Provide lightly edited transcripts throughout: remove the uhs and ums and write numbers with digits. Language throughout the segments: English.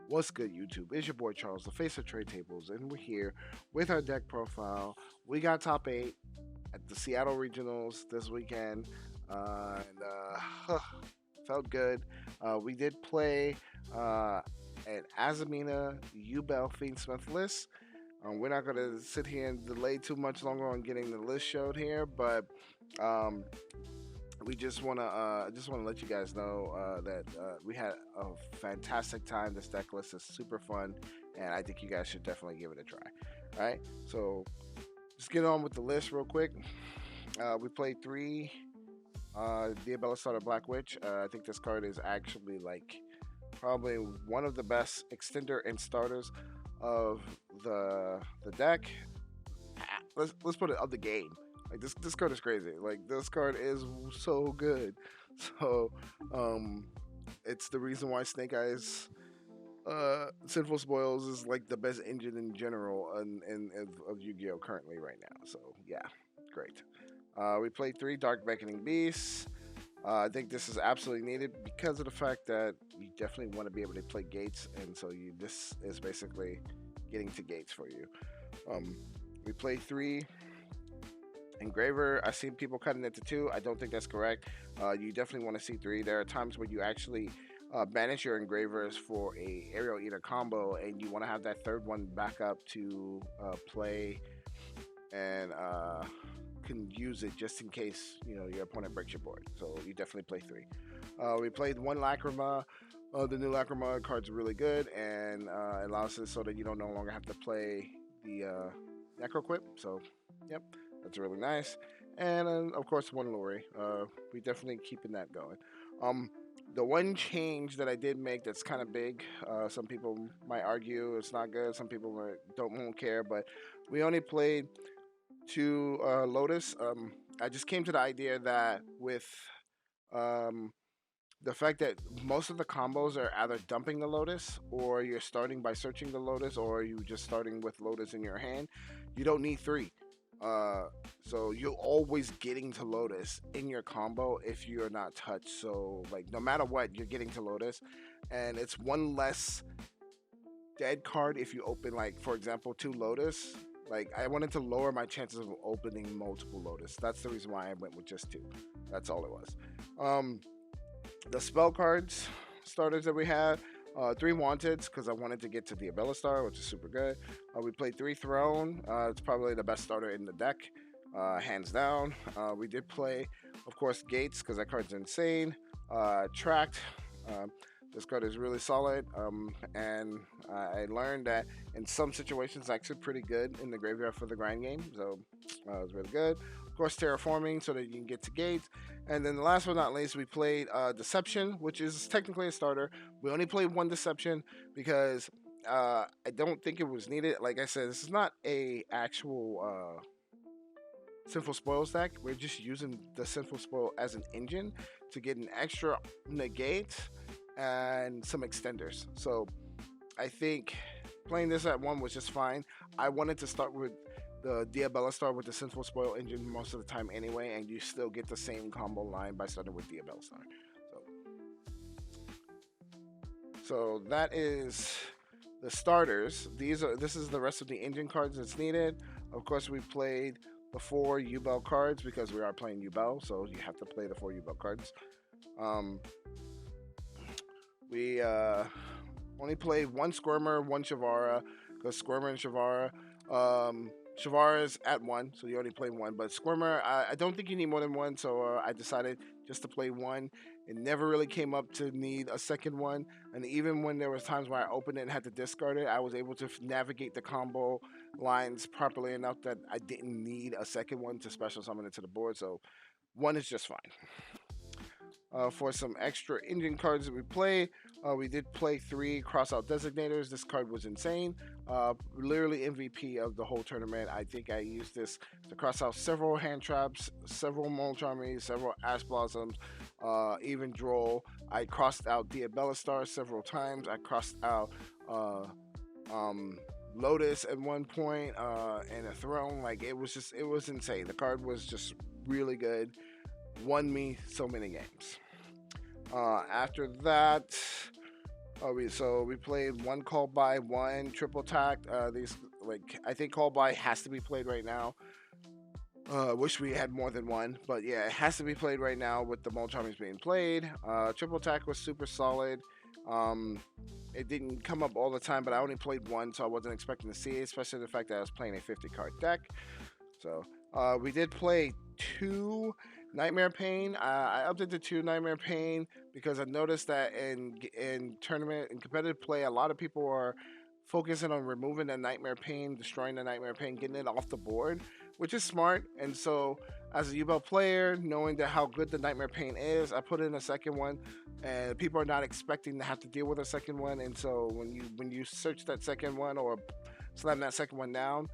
What's good, YouTube? It's your boy Charles, the face of trade tables, and we're here with our deck profile. We got top eight at the Seattle Regionals this weekend, and felt good. We did play an Azamina Yubel Smith list. We're not going to sit here and delay too much longer on getting the list showed here, but um, we just want to let you guys know that we had a fantastic time. This deck list is super fun, and I think you guys should definitely give it a try. All right, so just get on with the list real quick. We played three Diabella Starter Black Witch. I think this card is actually like probably one of the best extender and starters of the deck. Let's put it of the game. Like this card is crazy. Like this card is so good. So it's the reason why Snake Eyes Sinful Spoils is like the best engine in general of Yu-Gi-Oh currently right now. So yeah, great. We played three Dark Beckoning Beasts. I think this is absolutely needed because of the fact that you definitely want to be able to play gates, and so this is basically getting to gates for you. We played three Engraver. I've seen people cutting it to two. I don't think that's correct. You definitely want to see three. There are times where you actually banish your engravers for a aerial eater combo, and you want to have that third one back up to play and can use it just in case your opponent breaks your board. So you definitely play three. We played one Lacrima. The new Lacrima card's really good and allows us so that you don't no longer have to play the Necroquip. So, yep, that's really nice. And of course, one Lori. We definitely keeping that going. The one change that I did make that's kind of big. Some people might argue it's not good. Some people won't care. But we only played two Lotus. I just came to the idea that with um, the fact that most of the combos are either dumping the Lotus, or you're starting by searching the Lotus, or you just starting with Lotus in your hand. You don't need three. Uh, so you're always getting to Lotus in your combo if you're not touched. So like no matter what, you're getting to Lotus, and it's one less dead card if you open, like, for example, two Lotus. Like I wanted to lower my chances of opening multiple Lotus. That's the reason why I went with just two. That's all it was. Um, the spell cards starters that we had. Three Wanteds because I wanted to get to the Abella Star, which is super good. We played three Throne. It's probably the best starter in the deck, hands down. We did play, of course, Gates because that card's insane. Tracked. This card is really solid, and I learned that in some situations, it's actually pretty good in the graveyard for the grind game. So it was really good. Of course, terraforming so that you can get to gates. And then the last but not least, we played Deception, which is technically a starter. We only played one Deception because I don't think it was needed. Like I said, this is not a actual Sinful Spoils deck. We're just using the Sinful Spoil as an engine to get an extra negate and some extenders. So I think playing this at one was just fine. I wanted to start with the Diabella Star with the Sinful Spoil engine most of the time anyway, and you still get the same combo line by starting with Diabella Star. So that is the starters. This is the rest of the engine cards that's needed. Of course, we played the four Yubel cards because we are playing Yubel, so you have to play the four Yubel cards. We only played one Squirmer, one Shavara, because Squirmer and Shavara. Shavara is at one, so you only play one. But Squirmer, I don't think you need more than one, so I decided just to play one. It never really came up to need a second one, and even when there was times where I opened it and had to discard it, I was able to navigate the combo lines properly enough that I didn't need a second one to special summon it to the board. So one is just fine. For some extra engine cards that we play, we did play three Crossout Designators. This card was insane. Literally MVP of the whole tournament. I think I used this to cross out several hand traps, several Molch Armies, several Ash Blossoms, even Droll. I crossed out Diabella Star several times. I crossed out Lotus at one point, and a Throne. Like it was insane. The card was just really good. Won me so many games. After that, We played one call by, one triple tack. These like I think call by has to be played right now. Wish we had more than one, but yeah, it has to be played right now with the Molchamps being played. Triple tack was super solid. Um, it didn't come up all the time, but I only played one, so I wasn't expecting to see it, especially the fact that I was playing a 50 card deck. So we did play two Nightmare Pain. I upped it to two Nightmare Pain because I noticed that in tournament and competitive play, a lot of people are focusing on removing the Nightmare Pain, destroying the Nightmare Pain, getting it off the board, which is smart. And so, as a Yubel player, knowing that how good the Nightmare Pain is, I put in a second one, and people are not expecting to have to deal with a second one. And so, when you search that second one or slam that second one down,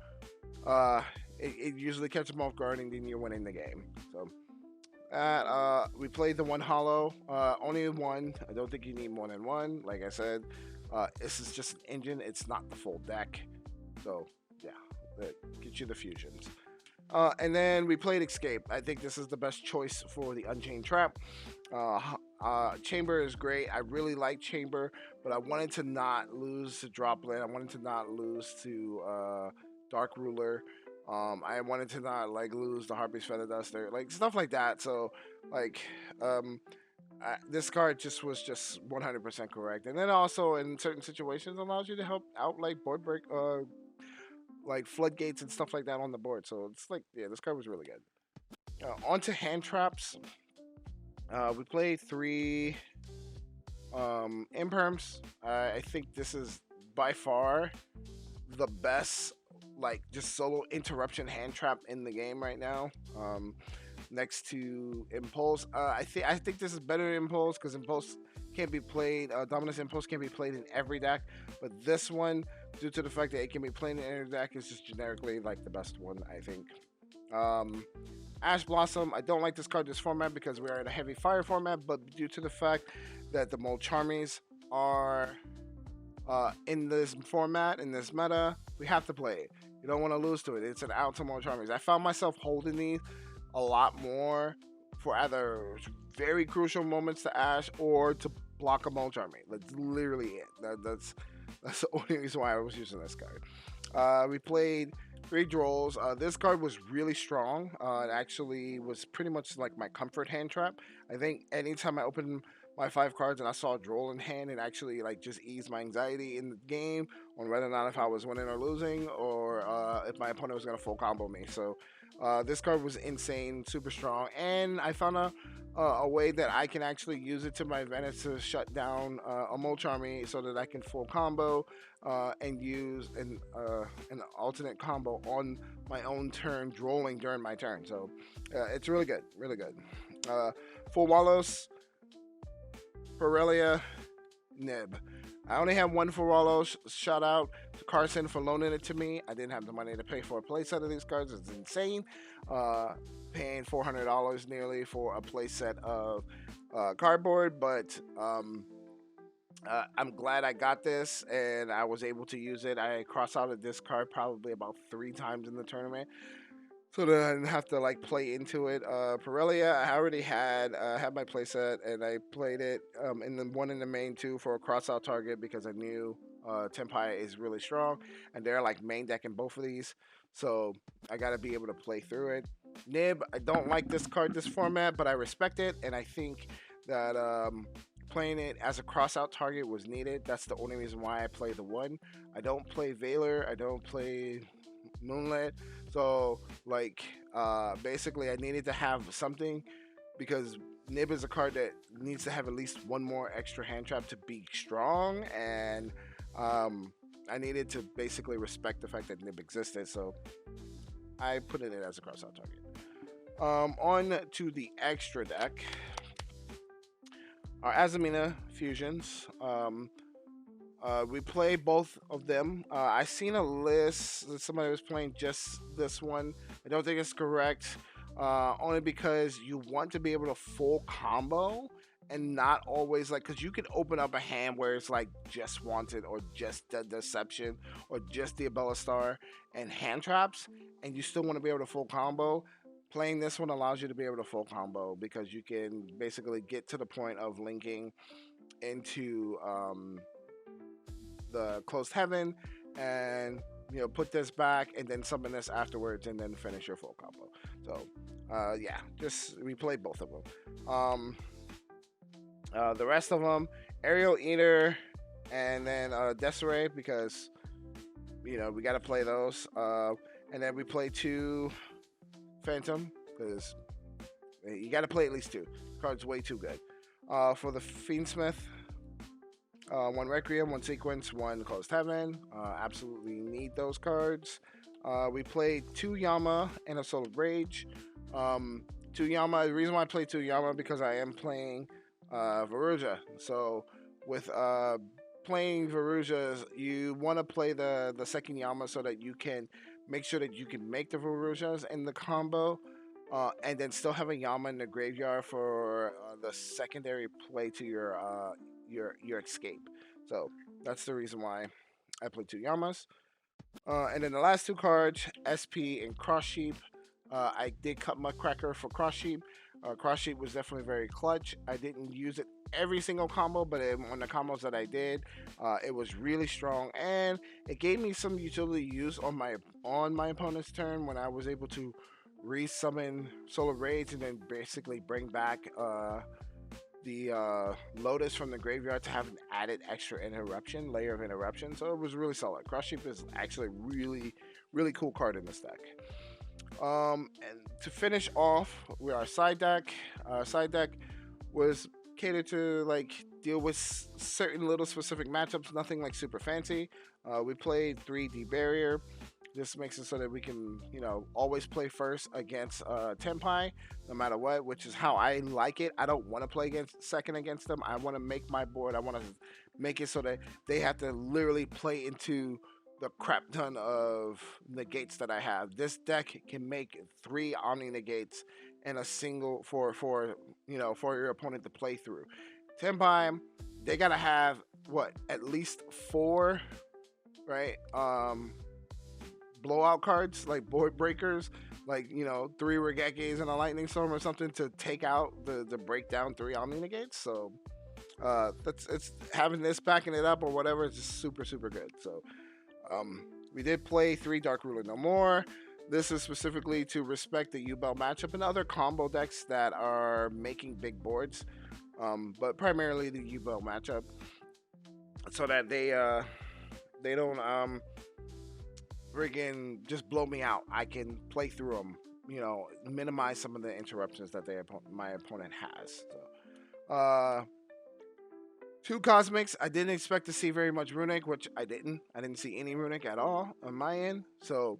uh, it usually catches them off guard, and then you're winning the game. So we played the one hollow, only one. I don't think you need more than one. Like I said, this is just an engine. It's not the full deck. So yeah, that gets you the fusions. And then we played Escape. I think this is the best choice for the Unchained Trap. Chamber is great. I really like Chamber, but I wanted to not lose to Droplet. I wanted to not lose to Dark Ruler. I wanted to not like lose the Harpy's Feather Duster, like stuff like that. So, like, um, this card just was just 100% correct. And then also in certain situations allows you to help out like board break, like floodgates and stuff like that on the board. So it's like, yeah, this card was really good. On to hand traps. We played three imperms. I think this is by far the best, like just solo interruption hand trap in the game right now. Next to Impulse, I think this is better than Impulse because Impulse can't be played. Dominus Impulse can't be played in every deck, but this one, due to the fact that it can be played in every deck, is just generically like the best one, I think. Um, Ash Blossom, I don't like this card this format because we are in a heavy fire format, but due to the fact that the Mold Charmies are in this format, in this meta, we have to play it. You don't want to lose to it. It's an out to Mold Charmies. I found myself holding these a lot more for either very crucial moments to Ash or to block a Mold Charmy. That's literally it. That's the only reason why I was using this card. We played three Drolls. This card was really strong. It actually was pretty much like my comfort hand trap. I think anytime I opened my five cards and I saw a Droll in hand, it actually like just eased my anxiety in the game on whether or not if I was winning or losing, or if my opponent was gonna full combo me. So this card was insane, super strong, and I found a way that I can actually use it to my advantage to shut down a Molcharmy so that I can full combo and use an alternate combo on my own turn, drolling during my turn. So it's really good, really good. For Wallows, Perelia, Nib. I only have one for Wallows. Shout out to Carson for loaning it to me. I didn't have the money to pay for a playset of these cards. It's insane. Paying $400 nearly for a playset of cardboard, but I'm glad I got this and I was able to use it. I crossed out this card probably about three times in the tournament, so that I didn't have to like play into it. Perelia, I already had my playset and I played it in the one in the main two for a crossout target because I knew Tempai is really strong and they're like main deck in both of these, so I got to be able to play through it. Nib, I don't like this card this format, but I respect it and I think that playing it as a crossout target was needed. That's the only reason why I play the one. I don't play Valor. I don't play Moonlit. So like basically I needed to have something because Nib is a card that needs to have at least one more extra hand trap to be strong, and I needed to basically respect the fact that Nib existed. So I put it in as a crossout target. On to the extra deck. Our Azamina fusions. We play both of them. I seen a list that somebody was playing just this one. I don't think it's correct. Only because you want to be able to full combo and not always like, because you can open up a hand where it's like just wanted or just the deception or just the Abella Star and hand traps, and you still want to be able to full combo. Playing this one allows you to be able to full combo because you can basically get to the point of linking into the closed heaven, and put this back, and then summon this afterwards, and then finish your full combo. So yeah, just replay both of them. The rest of them, Aerial Eater, and then Desiree, because we got to play those. And then we play 2 Phantom, because you got to play at least 2. The card's way too good. For the Fiendsmith, 1 Requiem, 1 Sequence, 1 Closed Heaven. Absolutely need those cards. We played 2 Yama and a Soul of Rage. 2 Yama. The reason why I play 2 Yama because I am playing Veruja. So with playing Verujas, you want to play the second Yama so that you can make sure that you can make the Verujas in the combo, and then still have a Yama in the graveyard for the secondary play to your escape. So that's the reason why I play 2 Yamas. And then the last 2 cards, SP and Cross Sheep. I did cut Muckracker for Cross Sheep. Cross Sheep was definitely very clutch. I didn't use it every single combo, but on the combos that I did, it was really strong, and it gave me some utility use on my opponent's turn when I was able to resummon Solar Rage and then basically bring back the Lotus from the graveyard to have an added extra layer of interruption. So it was really solid. Cross Sheep is actually really cool card in this deck. And to finish off with our side deck, was catered to deal with certain little specific matchups, nothing super fancy. We played 3D Barrier. This makes it so that we can, always play first against Tenpai, no matter what, which is how I like it. I don't want to play second against them. I want to make my board. I want to make it so that they have to literally play into the crap ton of negates that I have. This deck can make 3 Omni negates and a single for your opponent to play through. Tenpai, they gotta have at least 4, right? Blowout cards, like board breakers, 3 Regekis and a Lightning Storm or something to take out the breakdown 3 Omni negates. So it's having this backing it up or whatever is just super good. So we did play 3 Dark Ruler No More. This is specifically to respect the Yubel matchup and other combo decks that are making big boards, but primarily the Yubel matchup, so that they don't friggin' just blow me out. I can play through them, minimize some of the interruptions that my opponent has. So, 2 Cosmics. I didn't expect to see very much Runic, which I didn't. I didn't see any Runic at all on my end. So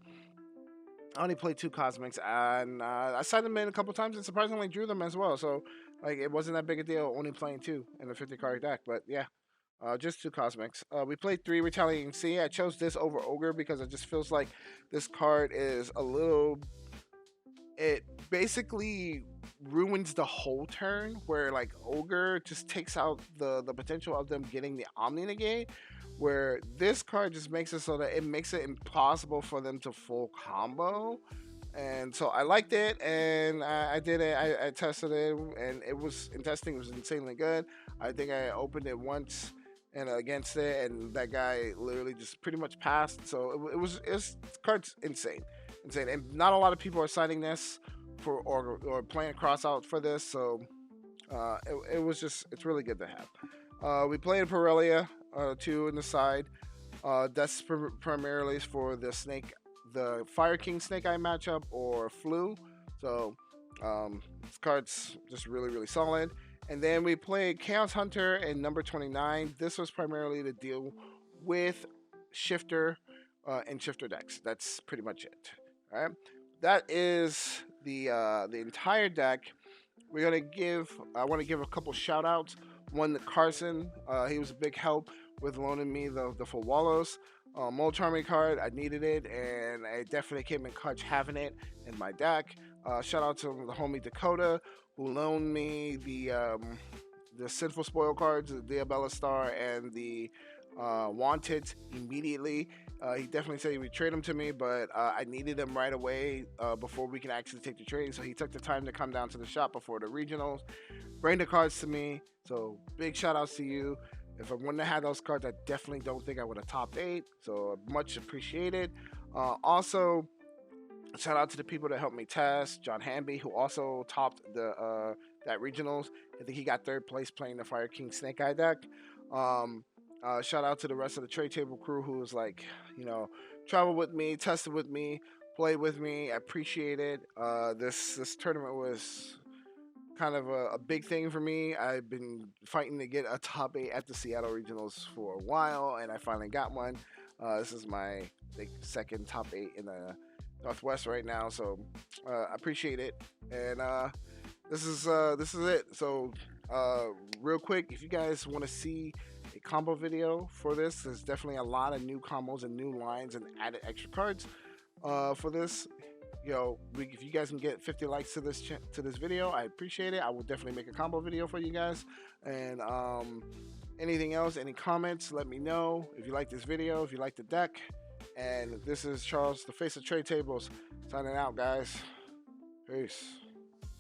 I only played 2 Cosmics, and I signed them in a couple times and surprisingly drew them as well. So it wasn't that big a deal only playing 2 in a 50 card deck. But yeah, just 2 Cosmics. We played 3 Retaliating Sea. I chose this over Ogre because it just feels like this card is a little... It basically ruins the whole turn, where Ogre just takes out the potential of them getting the Omni negate, where this card just makes it so that it makes it impossible for them to full combo. And so I liked it, and I did it. I tested it, and in testing it was insanely good. I think I opened it once and against it, and that guy literally just pretty much passed. So this card's insane, and not a lot of people are citing this for or playing cross out for this. So it's really good to have. We played Parelia 2 in the side. That's primarily for the Fire King Snake Eye matchup or Flu. So this card's just really solid. And then we played Chaos Hunter in number 29. This was primarily to deal with Shifter and Shifter decks. That's pretty much it. All right, that is the entire deck. I want to give a couple shout outs. One to Carson. He was a big help with loaning me the full Wallows. Mold Charming card, I needed it, and I definitely came in clutch having it in my deck. Shout out to the homie Dakota, who loaned me the Sinful Spoil cards, the Diabella Star, and the Wanted immediately. He definitely said he would trade them to me, but I needed them right away before we can actually take the trade. So he took the time to come down to the shop before the regionals, bring the cards to me. So big shout outs to you. If I wouldn't have had those cards, I definitely don't think I would have topped 8. So much appreciated. Also, shout out to the people that helped me test. John Hamby, who also topped that regionals. I think he got third place playing the Fire King Snake Eye deck. Um, Shout out to the rest of the trade table crew who was like, you know, traveled with me, tested with me, played with me. I appreciate it. This tournament was kind of a big thing for me. I've been fighting to get a top 8 at the Seattle Regionals for a while, and I finally got one. This is my second top 8 in the Northwest right now, so I appreciate it. And this is it. So real quick, if you guys want to see a combo video for this, there's definitely a lot of new combos and new lines and added extra cards for this. If you guys can get 50 likes to this video, I appreciate it. I will definitely make a combo video for you guys. And anything else, any comments, let me know. If you like this video, if you like the deck. And this is Charles, the face of trade tables, signing out, guys. Peace.